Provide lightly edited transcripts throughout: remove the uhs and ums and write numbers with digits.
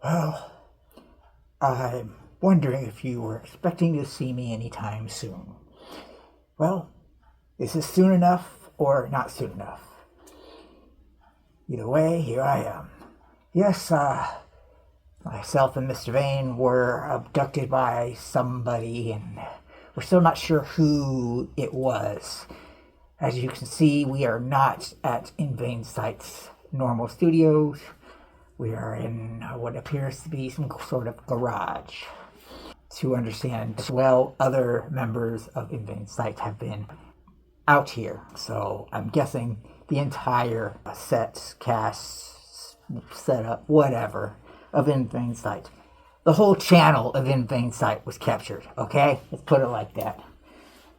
Well, I'm wondering if you were expecting to see me anytime soon. Well, is this soon enough or not soon enough? Either way, here I am. Yes, myself and Mr. Vane were abducted by somebody, and we're still not sure who it was. As you can see, we are not at InVain Site's normal studios. We are in what appears to be some sort of garage. To understand as well, other members of InVain Site have been out here. So I'm guessing the entire set, cast, setup, whatever, of InVain Site. The whole channel of InVain Site was captured, okay? Let's put it like that.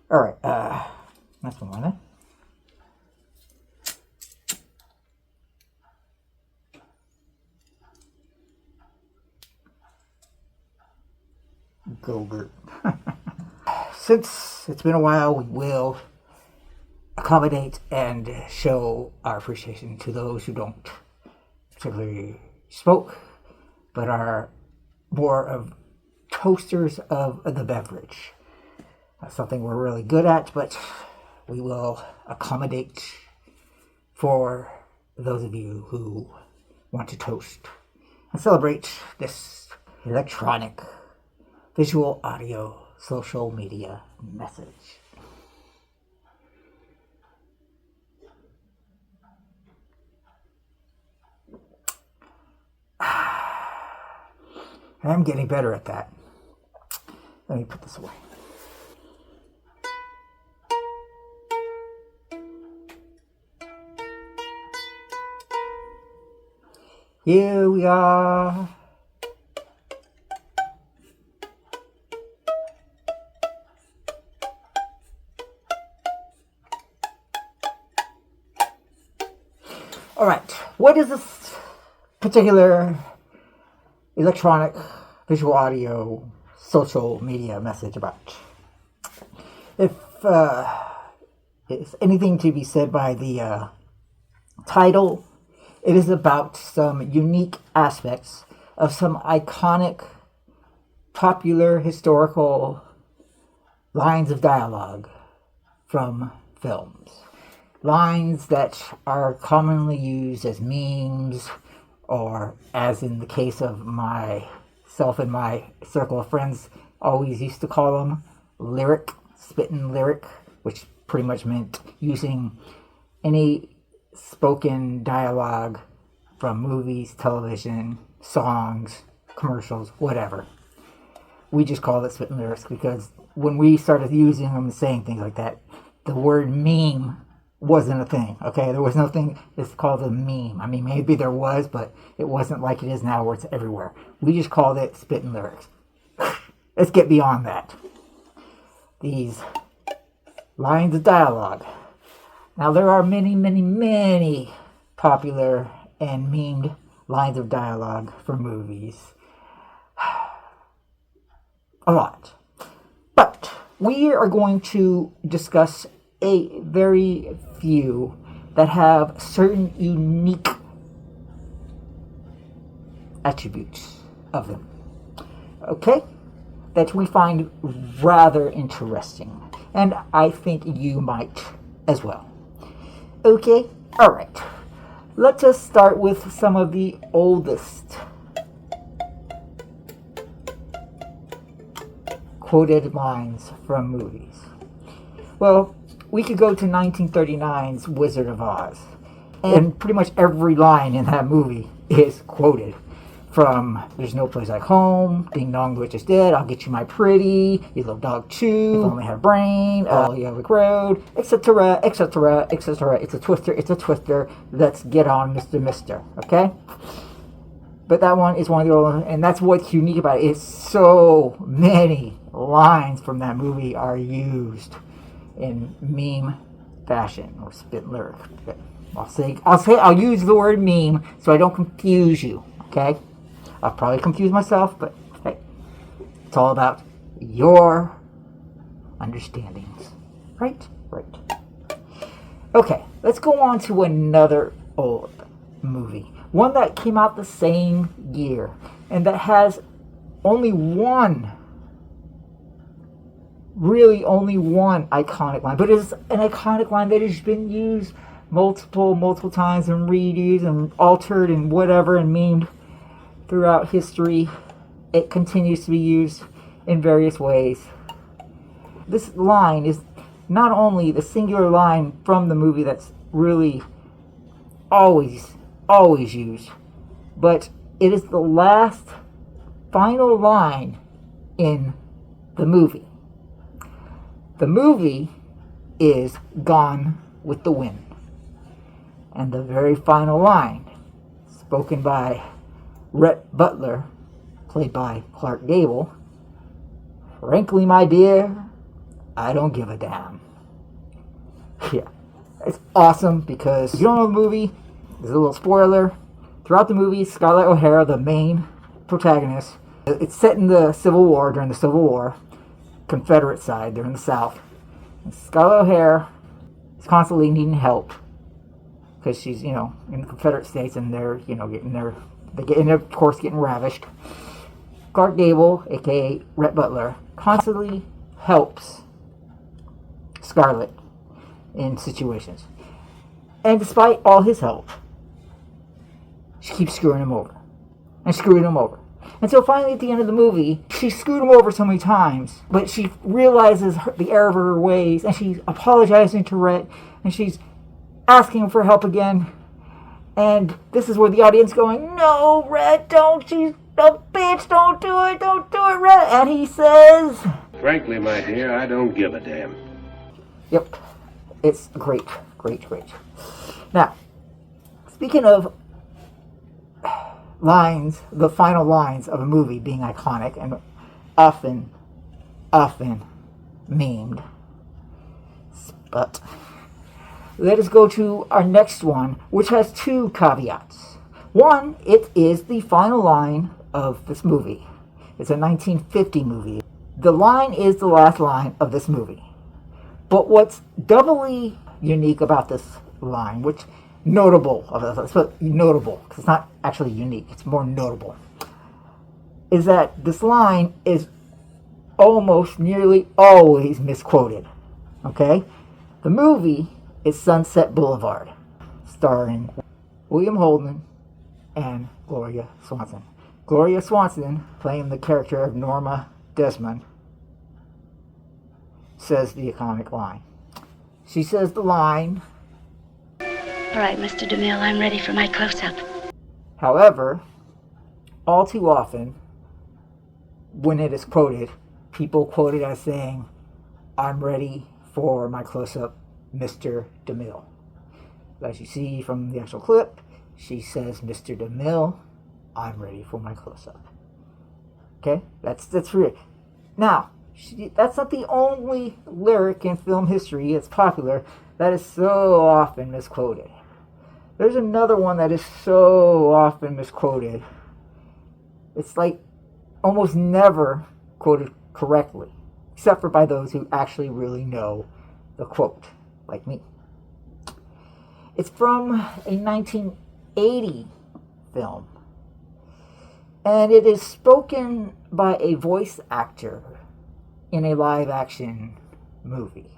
Alright, that's one minute. Gogurt. Since it's been a while, we will accommodate and show our appreciation to those who don't particularly smoke, but are more of toasters of the beverage. That's something we're really good at, but we will accommodate for those of you who want to toast and celebrate this electronic visual, audio, social media message. I'm getting better at that. Let me put this away. Here we are. Alright, what is this particular electronic visual audio social media message about? If anything to be said by the title, it is about some unique aspects of some iconic, popular, historical lines of dialogue from films. Lines that are commonly used as memes, or as in the case of myself and my circle of friends, always used to call them lyric, spittin' lyric, which pretty much meant using any spoken dialogue from movies, television, songs, commercials, whatever. We just called it spittin' lyrics because when we started using them and saying things like that, the word meme wasn't a thing, okay? There was no thing that's called a meme. I mean, maybe there was, but it wasn't like it is now where it's everywhere. We just called it spittin' lyrics. Let's get beyond that. These lines of dialogue. Now, there are many, many, many popular and memed lines of dialogue from movies. A lot. But we are going to discuss a very few that have certain unique attributes of them, okay, that we find rather interesting, and I think you might as well. Okay, alright, let us start with some of the oldest quoted lines from movies. Well, we could go to 1939's Wizard of Oz, and pretty much every line in that movie is quoted. From "There's no place like home," "Ding dong, the witch is dead," "I'll get you my pretty," "You little dog too," "If only had a brain," "All Yellow Road," etc., etc., etc. It's a twister, it's a twister. Let's get on, Mister. Okay? But that one is one of the old ones, and that's what's unique about it. Is so many lines from that movie are used in meme fashion or spit lyric. I'll use the word meme so I don't confuse you. Okay, I'll probably confuse myself, but hey, it's all about your understandings, right? Okay, let's go on to another old movie. one that came out the same year, and that has only one, really only one iconic line, but it's an iconic line that has been used multiple times and reused and altered and whatever and memed throughout history. It continues to be used in various ways. This line is not only the singular line from the movie that's really always used, but it is the last final line in the movie. The movie is Gone with the Wind. And the very final line, spoken by Rhett Butler, played by Clark Gable, "Frankly, my dear, I don't give a damn." Yeah, it's awesome because if you don't know the movie, there's a little spoiler. Throughout the movie, Scarlett O'Hara, the main protagonist, it's set in the Civil War, during the Civil War, Confederate side, they're in the South. And Scarlett O'Hara is constantly needing help because she's, in the Confederate States, and they're, of course, getting ravished. Clark Gable, aka Rhett Butler, constantly helps Scarlett in situations. And despite all his help, she keeps screwing him over. And screwing him over. And so finally at the end of the movie, she screwed him over so many times, but she realizes the error of her ways, and she's apologizing to Rhett, and she's asking him for help again. And this is where the audience going, "No, Rhett, don't, she's a bitch, don't do it, Rhett." And he says, "Frankly, my dear, I don't give a damn." Yep. It's great. Now, speaking of lines, the final lines of a movie being iconic and often memed. But let us go to our next one, which has two caveats. One, it is the final line of this movie. It's a 1950 movie. The line is the last line of this movie. But what's doubly unique about this line, which notable, because it's not actually unique, it's more notable, is that this line is almost nearly always misquoted. Okay? The movie is Sunset Boulevard, starring William Holden and Gloria Swanson. Gloria Swanson, playing the character of Norma Desmond, says the iconic line. She says the line, "All right, Mr. DeMille, I'm ready for my close-up." However, all too often, when it is quoted, people quote it as saying, "I'm ready for my close-up, Mr. DeMille." As you see from the actual clip, she says, "Mr. DeMille, I'm ready for my close-up." Okay? That's real. Now, that's not the only lyric in film history that's popular that is so often misquoted. There's another one that is so often misquoted. It's like almost never quoted correctly, except for by those who actually really know the quote, like me. It's from a 1980 film, and it is spoken by a voice actor in a live-action movie.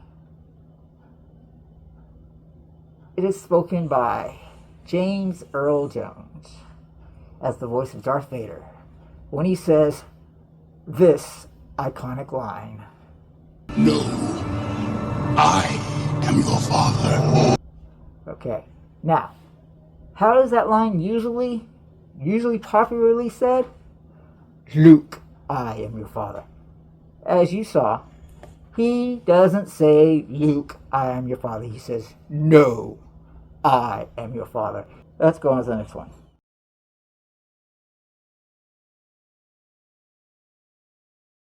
It is spoken by James Earl Jones as the voice of Darth Vader when he says this iconic line, "No, I am your father." Okay, now, how does that line usually popularly said? "Luke, I am your father." As you saw, he doesn't say, "Luke, I am your father." He says, "No, I am your father." Let's go on to the next one.